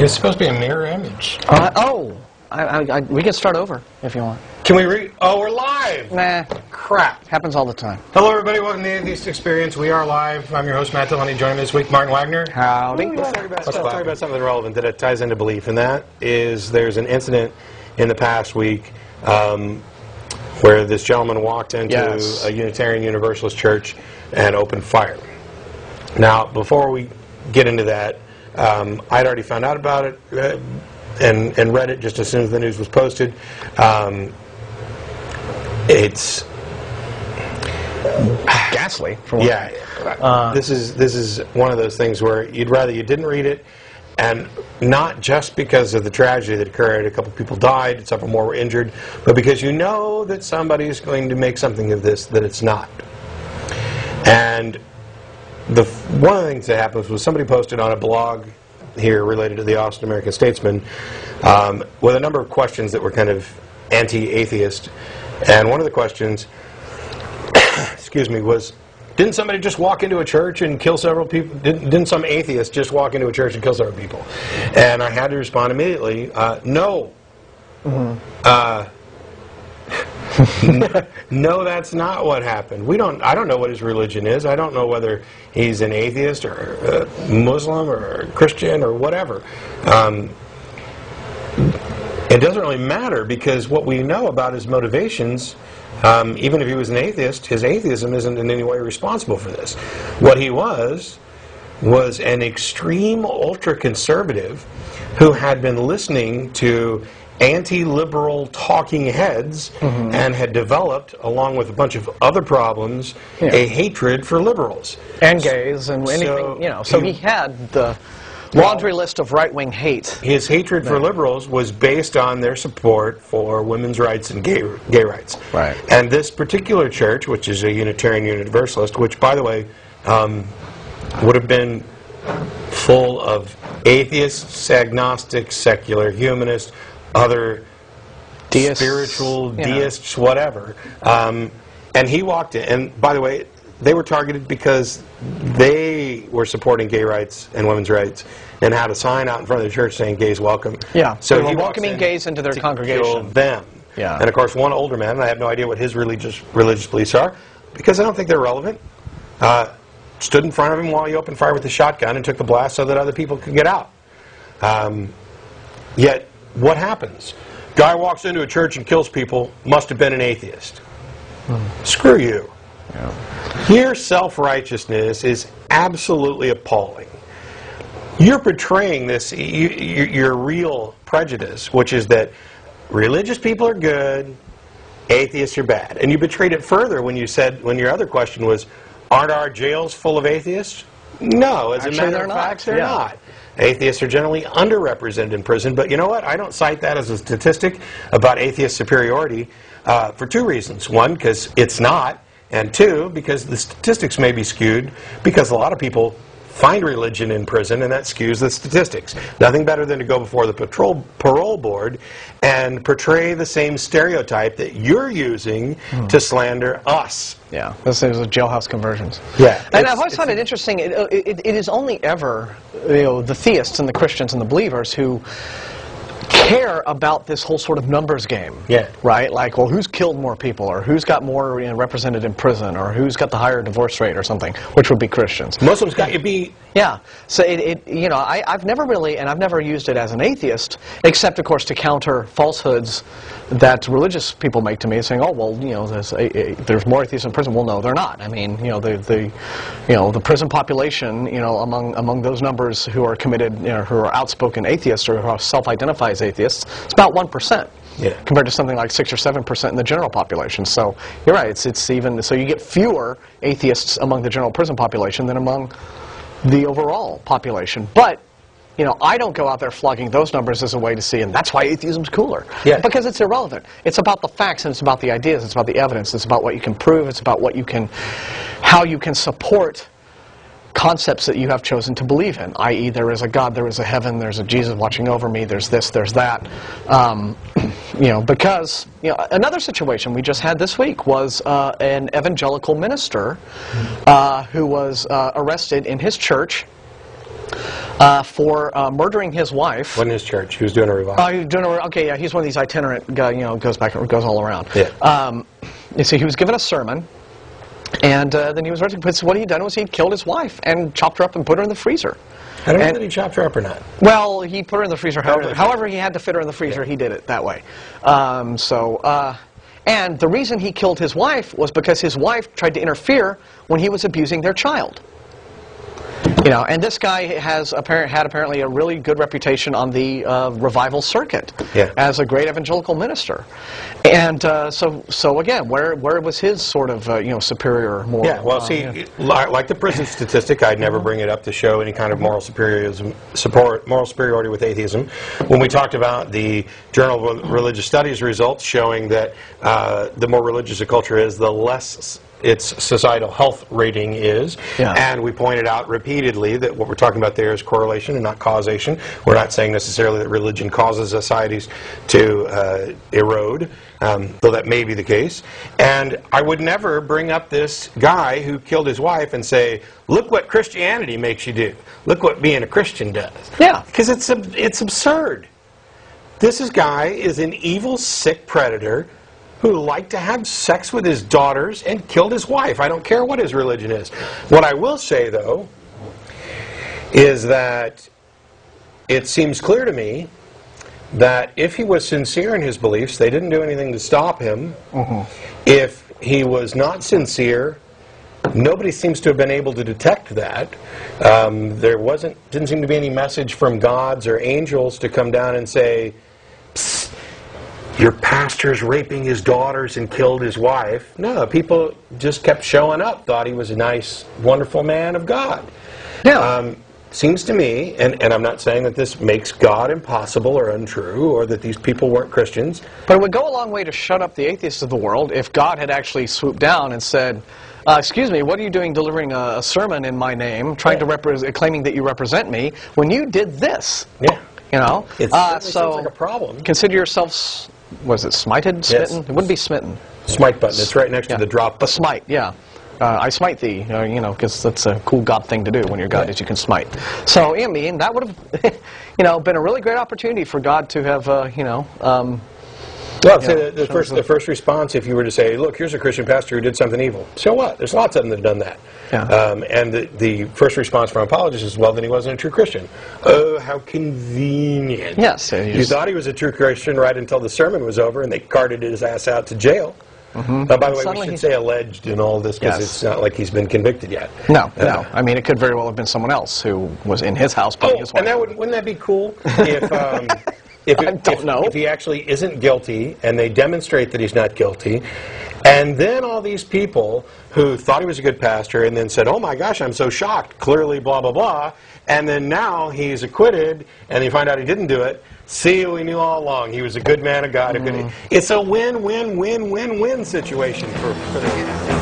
It's supposed to be a mirror image. We can start over if you want. Can we Oh, we're live! Nah. Crap. Happens all the time. Hello, everybody. Welcome to the Atheist Experience. We are live. I'm your host, Matt Delaney. Joining me this week, Martin Wagner. Howdy. Let's talk about something relevant that ties into belief, and that is there's an incident in the past week where this gentleman walked into a Unitarian Universalist church and opened fire. Now, before we get into that, I'd already found out about it and read it just as soon as the news was posted. It's ghastly. This is one of those things where you'd rather you didn't read it, and not just because of the tragedy that occurred. A couple people died, several more were injured, but because you know that somebody's going to make something of this that it's not. And one of the things that happened was somebody posted on a blog here related to the Austin American Statesman with a number of questions that were kind of anti-atheist. And one of the questions, excuse me, was, didn't somebody just walk into a church and kill several people? Didn't some atheist just walk into a church and kill several people? And I had to respond immediately, no. No, that's not what happened. I don't know what his religion is. I don't know whether he's an atheist or a Muslim or a Christian or whatever. It doesn't really matter, because what we know about his motivations, even if he was an atheist, his atheism isn't in any way responsible for this. What he was an extreme ultra-conservative who had been listening to anti-liberal talking heads and had developed, along with a bunch of other problems, a hatred for liberals. And gays and anything, so he had the laundry list of right-wing hate. His hatred for liberals was based on their support for women's rights and gay rights. Right. And this particular church, which is a Unitarian Universalist, which, by the way, would have been full of atheists, agnostics, secular humanists, other deists, spiritual deists, whatever. And he walked in, and by the way, they were targeted because they were supporting gay rights and women's rights and had a sign out in front of the church saying gays welcome. Yeah, so they were welcoming gays into their congregation. Kill them. Yeah. And of course, one older man, and I have no idea what his religious beliefs are, because I don't think they're relevant, stood in front of him while he opened fire with a shotgun and took the blast so that other people could get out. Yet, what happens? Guy walks into a church and kills people, must have been an atheist. Screw you. Yeah. Your self-righteousness is absolutely appalling. You're portraying this, your real prejudice, which is that religious people are good, atheists are bad. And you betrayed it further when you said, when your other question was, aren't our jails full of atheists? No, as a matter of fact, they're not. Atheists are generally underrepresented in prison, but you know what? I don't cite that as a statistic about atheist superiority for two reasons. One, because it's not, and two, because the statistics may be skewed, because a lot of people find religion in prison, and that skews the statistics. Nothing better than to go before the parole board and portray the same stereotype that you're using to slander us. Yeah, this is jailhouse conversions. Yeah, and I've always found it interesting. It is only ever the theists and the Christians and the believers who care about this whole sort of numbers game. Yeah. Right? Like, well, who's killed more people, or who's got more represented in prison, or who's got the higher divorce rate, or something, which would be Christians. Muslims got you beat. Yeah. So I've never really, and I've never used it as an atheist, except of course to counter falsehoods that religious people make to me, saying, oh, well, there's more atheists in prison. Well, no, they're not. I mean, the prison population, among those numbers who are committed, who are outspoken atheists or who self-identify as atheists, it's about 1%. Yeah. Compared to something like 6 or 7% in the general population. So you're right. It's even so you get fewer atheists among the general prison population than among the overall population. But I don't go out there flogging those numbers as a way to see, and that's why atheism's cooler. Yeah. Because it's irrelevant. It's about the facts, and it's about the ideas, it's about the evidence, it's about what you can prove, it's about how you can support concepts that you have chosen to believe in, i.e. there is a God, there is a heaven, there's a Jesus watching over me, there's this, there's that. Because another situation we just had this week was an evangelical minister who was arrested in his church for murdering his wife. Wasn't his church. He was doing a revival. He was doing okay, yeah, he's one of these itinerant guys, goes back and goes all around. Yeah. You see, he was given a sermon, and then he was arrested. But what he'd done was he'd killed his wife and chopped her up and put her in the freezer. I don't know if he chopped her up or not. Well, he put her in the freezer. However he had to fit her in the freezer, he did it that way. And the reason he killed his wife was because his wife tried to interfere when he was abusing their child. And this guy had apparently a really good reputation on the revival circuit as a great evangelical minister. And so again, where was his sort of superior moral? Yeah, well, see, like the prison statistic, I'd never bring it up to show any kind of moral superiority with atheism. When we talked about the Journal of Religious Studies results showing that the more religious a culture is, the less its societal health rating is, and we pointed out repeatedly that what we're talking about there is correlation and not causation. We're not saying necessarily that religion causes societies to erode, though that may be the case. And I would never bring up this guy who killed his wife and say, look what Christianity makes you do. Look what being a Christian does. Yeah. Because it's absurd. This guy is an evil, sick predator who liked to have sex with his daughters and killed his wife. I don't care what his religion is. What I will say, though, is that it seems clear to me that if he was sincere in his beliefs, they didn't do anything to stop him. If he was not sincere, nobody seems to have been able to detect that. There didn't seem to be any message from gods or angels to come down and say, psst, your pastor's raping his daughters and killed his wife. No, people just kept showing up, thought he was a nice, wonderful man of God. Yeah. Seems to me, and I'm not saying that this makes God impossible or untrue, or that these people weren't Christians. But it would go a long way to shut up the atheists of the world if God had actually swooped down and said, excuse me, what are you doing delivering a sermon in my name, trying to claiming that you represent me, when you did this? Yeah. It seems like a problem. Consider yourselves, was it smited? Smitten? Yes. It wouldn't be smitten. Smite button. It's right next to the drop button. The smite, yeah. I smite thee, because that's a cool God thing to do when your God is you can smite. So, I mean, that would have, been a really great opportunity for God to have, Well, I'd say the first response, if you were to say, look, here's a Christian pastor who did something evil. So what? There's lots of them that have done that. Yeah. And the first response from apologists is, well, then he wasn't a true Christian. Oh, how convenient. Yes. You thought he was a true Christian right until the sermon was over and they carted his ass out to jail. By the way, we should say alleged in all this because it's not like he's been convicted yet. No. I mean, it could very well have been someone else who was in his house putting his wife. And wouldn't that be cool if he actually isn't guilty and they demonstrate that he's not guilty, and then all these people who thought he was a good pastor and then said, oh my gosh, I'm so shocked, clearly blah, blah, blah, and then now he's acquitted and they find out he didn't do it. See, we knew all along he was a good man of God. It's a win-win-win-win-win situation for the